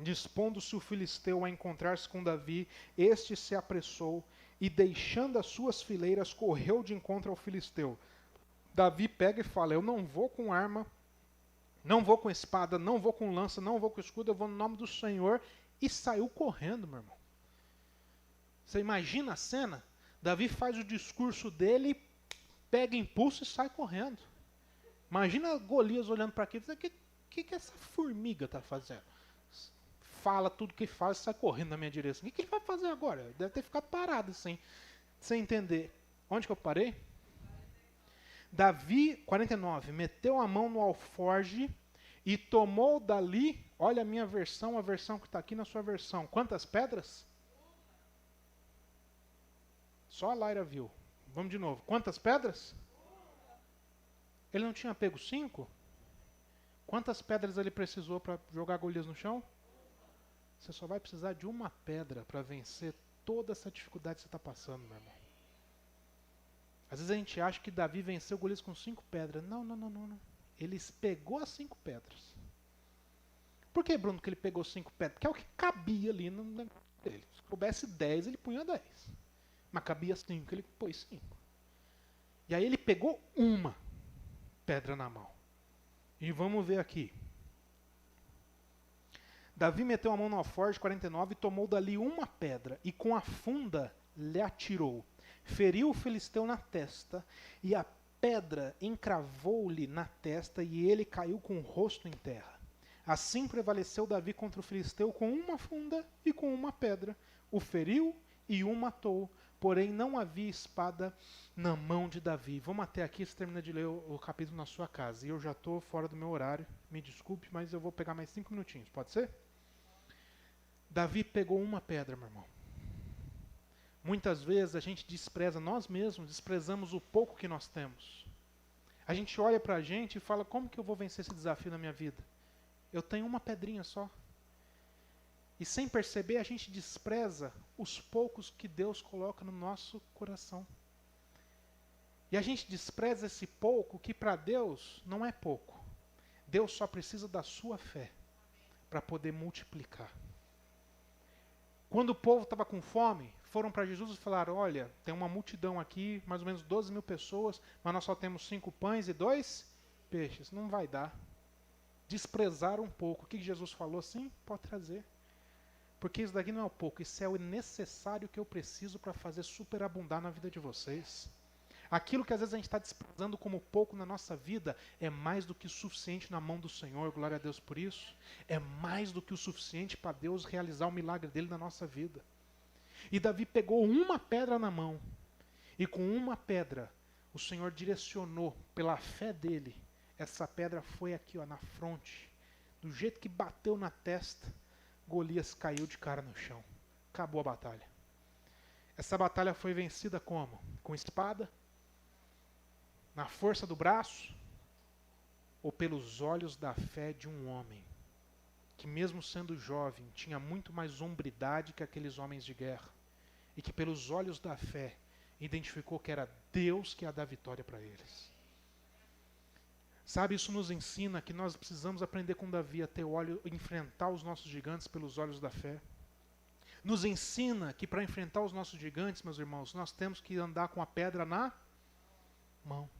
dispondo-se o filisteu a encontrar-se com Davi, este se apressou, e deixando as suas fileiras, correu de encontro ao filisteu. Davi pega e fala, eu não vou com arma, não vou com espada, não vou com lança, não vou com escudo, eu vou no nome do Senhor, e saiu correndo, meu irmão. Você imagina a cena? Davi faz o discurso dele, pega impulso e sai correndo. Imagina Golias olhando para aquilo e dizendo, o que essa formiga está fazendo? Fala tudo que faz e sai correndo na minha direção. O que ele vai fazer agora? Deve ter ficado parado assim, sem entender. Onde que eu parei? Davi, 49, meteu a mão no alforge e tomou dali, olha a minha versão, a versão que está aqui na sua versão. Quantas pedras? Só a Laira viu. Vamos de novo. Quantas pedras? Ele não tinha pego 5? Quantas pedras ele precisou para jogar Golias no chão? Você só vai precisar de uma pedra para vencer toda essa dificuldade que você está passando, meu irmão. Às vezes a gente acha que Davi venceu Golias com 5 pedras. Não. Ele pegou as 5 pedras. Por que, Bruno, que ele pegou 5 pedras? Porque é o que cabia ali no negócio dele. Se coubesse 10, ele punha 10. Mas cabia 5, ele pôs 5. E aí ele pegou uma pedra na mão. E vamos ver aqui. Davi meteu a mão no alforje, 49, e tomou dali uma pedra, e com a funda lhe atirou. Feriu o filisteu na testa, e a pedra encravou-lhe na testa, e ele caiu com o rosto em terra. Assim prevaleceu Davi contra o filisteu com uma funda e com uma pedra. O feriu e o matou, porém não havia espada na mão de Davi. Vamos até aqui, você termina de ler o capítulo na sua casa. E eu já estou fora do meu horário, me desculpe, mas eu vou pegar mais 5 minutinhos, pode ser? Davi pegou uma pedra, meu irmão. Muitas vezes a gente despreza, nós mesmos desprezamos o pouco que nós temos. A gente olha pra gente e fala, como que eu vou vencer esse desafio na minha vida? Eu tenho uma pedrinha só. E sem perceber, a gente despreza os poucos que Deus coloca no nosso coração. E a gente despreza esse pouco que para Deus não é pouco. Deus só precisa da sua fé para poder multiplicar. Quando o povo estava com fome, foram para Jesus e falaram, olha, tem uma multidão aqui, mais ou menos 12.000 pessoas, mas nós só temos 5 pães e 2 peixes. Não vai dar. Desprezaram um pouco. O que Jesus falou? Sim, pode trazer. Porque isso daqui não é o pouco, isso é o necessário que eu preciso para fazer superabundar na vida de vocês. Aquilo que às vezes a gente está desprezando como pouco na nossa vida é mais do que o suficiente na mão do Senhor, glória a Deus por isso. É mais do que o suficiente para Deus realizar o milagre dele na nossa vida. E Davi pegou uma pedra na mão, e com uma pedra o Senhor direcionou pela fé dele. Essa pedra foi aqui, ó, na fronte. Do jeito que bateu na testa, Golias caiu de cara no chão. Acabou a batalha. Essa batalha foi vencida como? Com espada? Na força do braço? ou pelos olhos da fé de um homem, que mesmo sendo jovem, tinha muito mais hombridade que aqueles homens de guerra, e que pelos olhos da fé, identificou que era Deus que ia dar vitória para eles. Sabe, isso nos ensina que nós precisamos aprender com Davi a ter olho, enfrentar os nossos gigantes pelos olhos da fé. Nos ensina que para enfrentar os nossos gigantes, meus irmãos, nós temos que andar com a pedra na mão.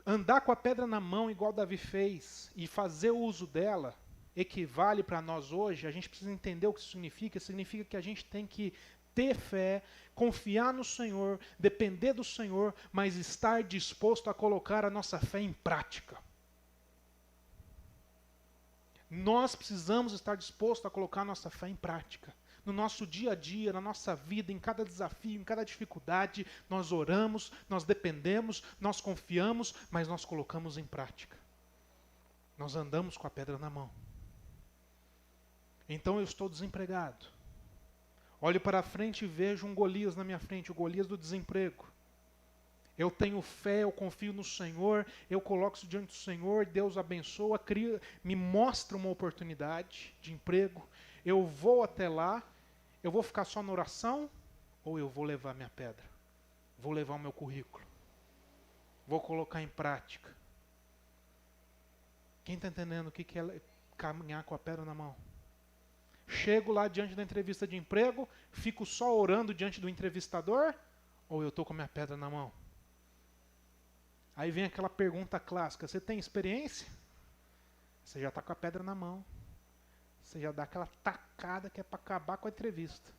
Andar com a pedra na mão, igual Davi fez, e fazer uso dela, equivale para nós hoje, a gente precisa entender o que isso significa. Significa que a gente tem que ter fé, confiar no Senhor, depender do Senhor, mas estar disposto a colocar a nossa fé em prática. Nós precisamos estar dispostos a colocar a nossa fé em prática. No nosso dia a dia, na nossa vida, em cada desafio, em cada dificuldade, nós oramos, nós dependemos, nós confiamos, mas nós colocamos em prática. Nós andamos com a pedra na mão. Então eu estou desempregado. Olho para frente e vejo um Golias na minha frente, o Golias do desemprego. Eu tenho fé, eu confio no Senhor, eu coloco isso diante do Senhor, Deus abençoa, me mostra uma oportunidade de emprego. Eu vou até lá, eu vou ficar só na oração, ou eu vou levar minha pedra? Vou levar o meu currículo. Vou colocar em prática. Quem está entendendo o que é caminhar com a pedra na mão? Chego lá diante da entrevista de emprego, fico só orando diante do entrevistador, ou eu estou com a minha pedra na mão? Aí vem aquela pergunta clássica, você tem experiência? Você já está com a pedra na mão. Você já dá aquela tacada que é para acabar com a entrevista.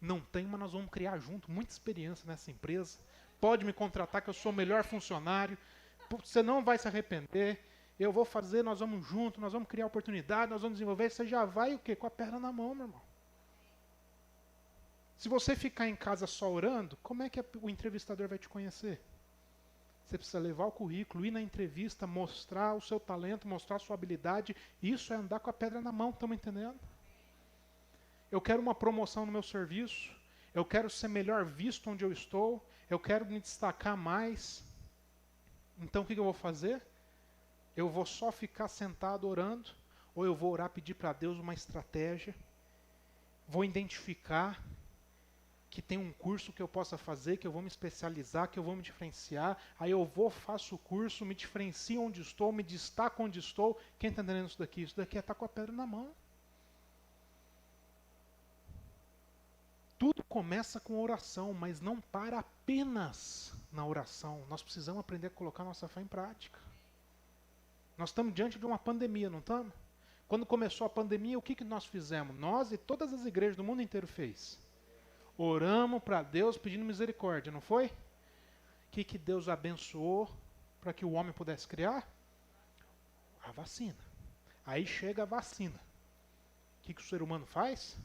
Não tem, mas nós vamos criar junto muita experiência nessa empresa. Pode me contratar que eu sou o melhor funcionário. Você não vai se arrepender. Eu vou fazer, nós vamos junto, nós vamos criar oportunidade, nós vamos desenvolver. Você já vai o quê? Com a perna na mão, meu irmão. Se você ficar em casa só orando, como é que o entrevistador vai te conhecer? Você precisa levar o currículo, ir na entrevista, mostrar o seu talento, mostrar a sua habilidade. Isso é andar com a pedra na mão, estão me entendendo? Eu quero uma promoção no meu serviço. Eu quero ser melhor visto onde eu estou. Eu quero me destacar mais. Então o que eu vou fazer? Eu vou só ficar sentado orando? Ou eu vou orar, pedir para Deus uma estratégia? Vou identificar que tem um curso que eu possa fazer, que eu vou me especializar, que eu vou me diferenciar, aí eu vou, faço o curso, me diferencio onde estou, me destaco onde estou. Quem está entendendo isso daqui? Isso daqui é estar com a pedra na mão. Tudo começa com oração, mas não para apenas na oração. Nós precisamos aprender a colocar nossa fé em prática. Nós estamos diante de uma pandemia, não estamos? Quando começou a pandemia, o que nós fizemos? Nós e todas as igrejas do mundo inteiro fez. Oramos para Deus pedindo misericórdia, não foi? O que Deus abençoou para que o homem pudesse criar? A vacina. Aí chega a vacina. O que o ser humano faz?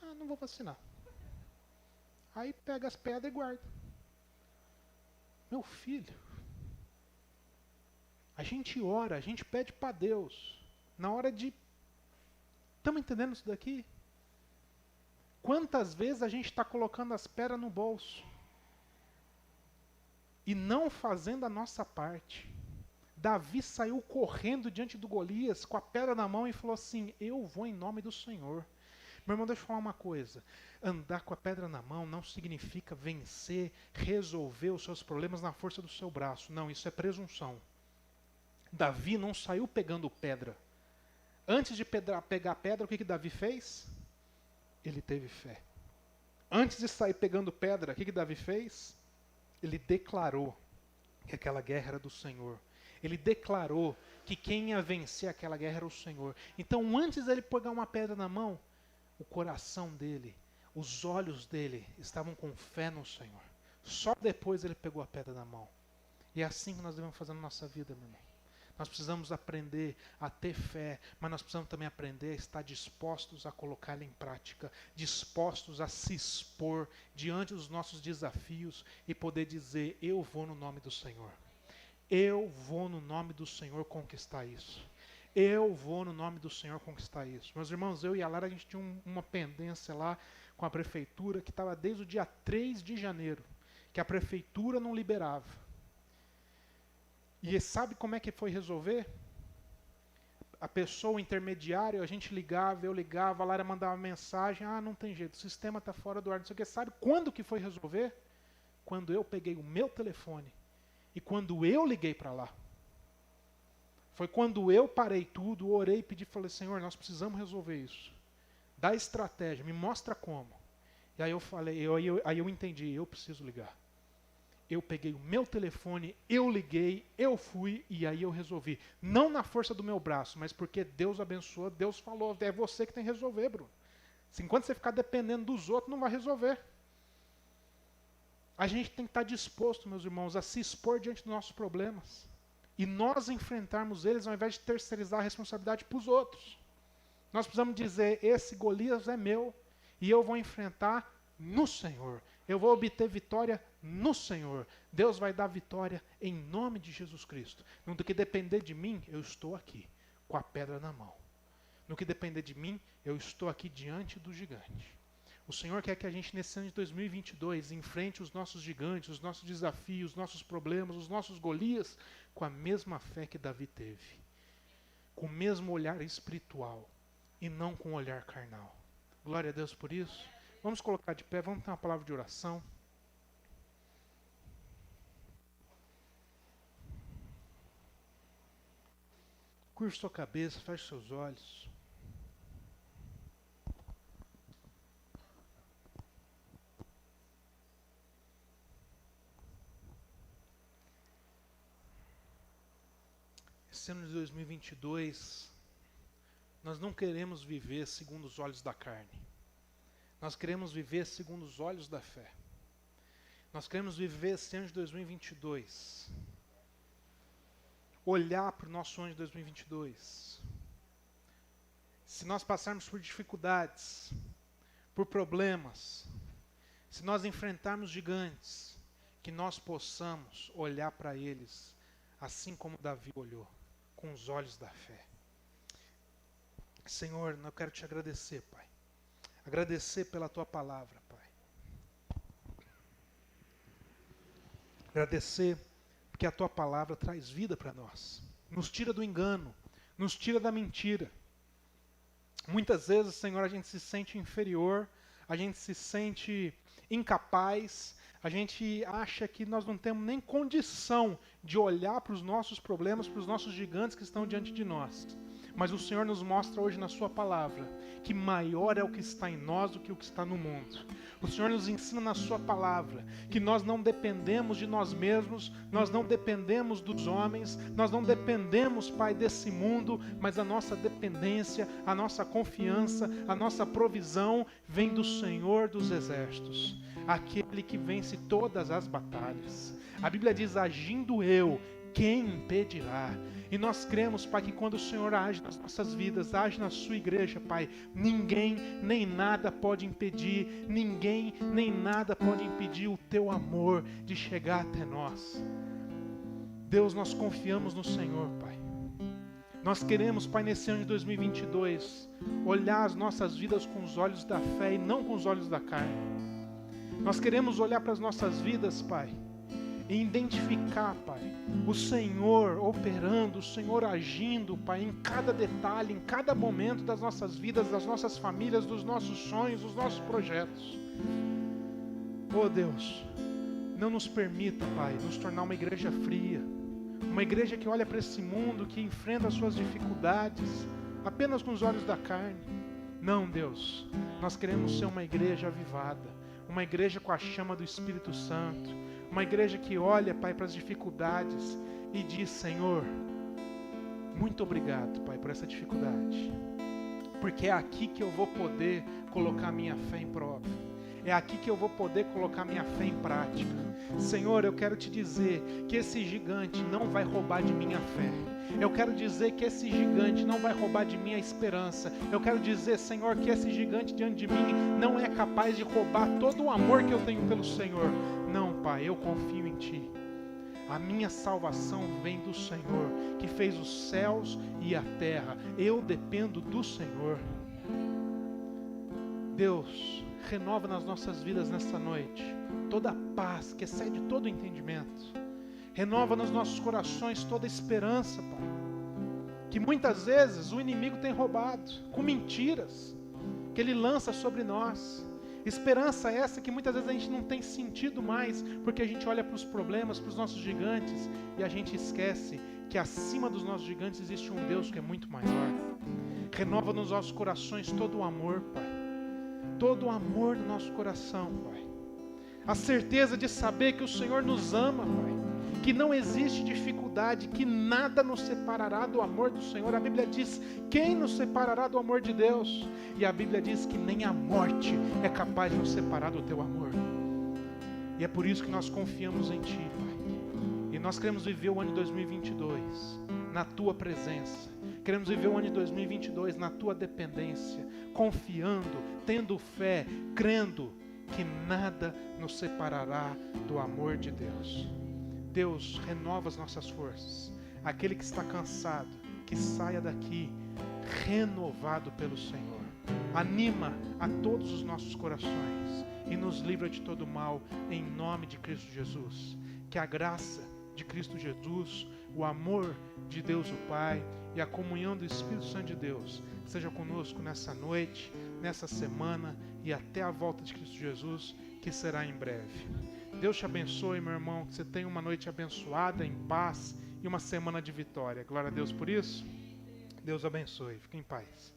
Ah, não vou vacinar. Aí pega as pedras e guarda. Meu filho, a gente ora, a gente pede para Deus. Na hora de... Estamos entendendo isso daqui? Quantas vezes a gente está colocando as pedras no bolso e não fazendo a nossa parte? Davi saiu correndo diante do Golias com a pedra na mão e falou assim, eu vou em nome do Senhor. Meu irmão, deixa eu falar uma coisa. Andar com a pedra na mão não significa vencer, resolver os seus problemas na força do seu braço. Não, isso é presunção. Davi não saiu pegando pedra. Antes de pegar a pedra, o que Davi fez? Ele teve fé. Antes de sair pegando pedra, o que Davi fez? Ele declarou que aquela guerra era do Senhor. Ele declarou que quem ia vencer aquela guerra era o Senhor. Então, antes dele pegar uma pedra na mão, o coração dele, os olhos dele estavam com fé no Senhor. Só depois ele pegou a pedra na mão. E é assim que nós devemos fazer na nossa vida, meu irmão. Nós precisamos aprender a ter fé, mas nós precisamos também aprender a estar dispostos a colocá-la em prática, dispostos a se expor diante dos nossos desafios e poder dizer, eu vou no nome do Senhor. Eu vou no nome do Senhor conquistar isso. Eu vou no nome do Senhor conquistar isso. Meus irmãos, eu e a Lara, a gente tinha uma pendência lá com a prefeitura que estava desde o dia 3 de janeiro, que a prefeitura não liberava. E sabe como é que foi resolver? A pessoa, o intermediário, a gente ligava, eu ligava, a Lara mandava mensagem, não tem jeito, o sistema está fora do ar, não sei o que. Sabe quando que foi resolver? Quando eu peguei o meu telefone e quando eu liguei para lá. Foi quando eu parei tudo, orei, pedi, falei, Senhor, nós precisamos resolver isso. Dá estratégia, me mostra como. E aí eu falei, aí eu entendi, eu preciso ligar. Eu peguei o meu telefone, eu liguei, eu fui e aí eu resolvi. Não na força do meu braço, mas porque Deus abençoou, Deus falou, é você que tem que resolver, Bruno. Se enquanto você ficar dependendo dos outros, não vai resolver. A gente tem que estar disposto, meus irmãos, a se expor diante dos nossos problemas. E nós enfrentarmos eles ao invés de terceirizar a responsabilidade para os outros. Nós precisamos dizer, esse Golias é meu e eu vou enfrentar no Senhor. Eu vou obter vitória no Senhor. Deus vai dar vitória em nome de Jesus Cristo. No que depender de mim, eu estou aqui, com a pedra na mão. No que depender de mim, eu estou aqui diante do gigante. O Senhor quer que a gente, nesse ano de 2022, enfrente os nossos gigantes, os nossos desafios, os nossos problemas, os nossos Golias, com a mesma fé que Davi teve. Com o mesmo olhar espiritual e não com o olhar carnal. Glória a Deus por isso. Vamos colocar de pé, vamos ter uma palavra de oração. Curva sua cabeça, feche seus olhos. Esse ano de 2022, nós não queremos viver segundo os olhos da carne. Nós queremos viver segundo os olhos da fé. Nós queremos viver esse ano de 2022. Olhar para o nosso ano de 2022. Se nós passarmos por dificuldades, por problemas, se nós enfrentarmos gigantes, que nós possamos olhar para eles, assim como Davi olhou, com os olhos da fé. Senhor, eu quero te agradecer, Pai. Agradecer pela tua palavra, Pai. Agradecer porque a tua palavra traz vida para nós. Nos tira do engano, nos tira da mentira. Muitas vezes, Senhor, a gente se sente inferior, a gente se sente incapaz, a gente acha que nós não temos nem condição de olhar para os nossos problemas, para os nossos gigantes que estão diante de nós. Mas o Senhor nos mostra hoje na sua palavra que maior é o que está em nós do que o que está no mundo. O Senhor nos ensina na sua palavra que nós não dependemos de nós mesmos, nós não dependemos dos homens, nós não dependemos, Pai, desse mundo, mas a nossa dependência, a nossa confiança, a nossa provisão vem do Senhor dos exércitos, aquele que vence todas as batalhas. A Bíblia diz, agindo eu, quem impedirá? E nós cremos, Pai, que quando o Senhor age nas nossas vidas, age na sua igreja, Pai, ninguém nem nada pode impedir, ninguém nem nada pode impedir o teu amor de chegar até nós. Deus, nós confiamos no Senhor, Pai. Nós queremos, Pai, nesse ano de 2022, olhar as nossas vidas com os olhos da fé e não com os olhos da carne. Nós queremos olhar para as nossas vidas, Pai, e identificar, Pai, o Senhor operando, o Senhor agindo, Pai, em cada detalhe, em cada momento das nossas vidas, das nossas famílias, dos nossos sonhos, dos nossos projetos. Oh Deus, não nos permita, Pai, nos tornar uma igreja fria, uma igreja que olha para esse mundo, que enfrenta as suas dificuldades apenas com os olhos da carne. Não, Deus, nós queremos ser uma igreja avivada, uma igreja com a chama do Espírito Santo, uma igreja que olha, Pai, para as dificuldades e diz, Senhor, muito obrigado, Pai, por essa dificuldade, porque é aqui que eu vou poder colocar minha fé em prova, é aqui que eu vou poder colocar minha fé em prática. Senhor, eu quero te dizer que esse gigante não vai roubar de mim a fé. Eu quero dizer que esse gigante não vai roubar de mim a esperança. Eu quero dizer, Senhor, que esse gigante diante de mim não é capaz de roubar todo o amor que eu tenho pelo Senhor. Não, Pai, eu confio em Ti. A minha salvação vem do Senhor, que fez os céus e a terra. Eu dependo do Senhor. Deus, renova nas nossas vidas nessa noite toda a paz que excede todo o entendimento. Renova nos nossos corações toda esperança, Pai, que muitas vezes o inimigo tem roubado, com mentiras, que ele lança sobre nós. Esperança essa que muitas vezes a gente não tem sentido mais, porque a gente olha para os problemas, para os nossos gigantes, e a gente esquece que acima dos nossos gigantes existe um Deus que é muito maior. Renova nos nossos corações todo o amor, Pai. Todo o amor no nosso coração, Pai. A certeza de saber que o Senhor nos ama, Pai. Que não existe dificuldade, que nada nos separará do amor do Senhor. A Bíblia diz, quem nos separará do amor de Deus? E a Bíblia diz que nem a morte é capaz de nos separar do Teu amor. E é por isso que nós confiamos em Ti, Pai. E nós queremos viver o ano de 2022 na Tua presença. Queremos viver o ano de 2022 na Tua dependência, confiando, tendo fé, crendo que nada nos separará do amor de Deus. Deus, renova as nossas forças. Aquele que está cansado, que saia daqui renovado pelo Senhor. Anima a todos os nossos corações e nos livra de todo mal, em nome de Cristo Jesus. Que a graça de Cristo Jesus, o amor de Deus o Pai e a comunhão do Espírito Santo de Deus seja conosco nessa noite, nessa semana e até a volta de Cristo Jesus, que será em breve. Deus te abençoe, meu irmão, que você tenha uma noite abençoada, em paz e uma semana de vitória. Glória a Deus por isso. Deus abençoe. Fique em paz.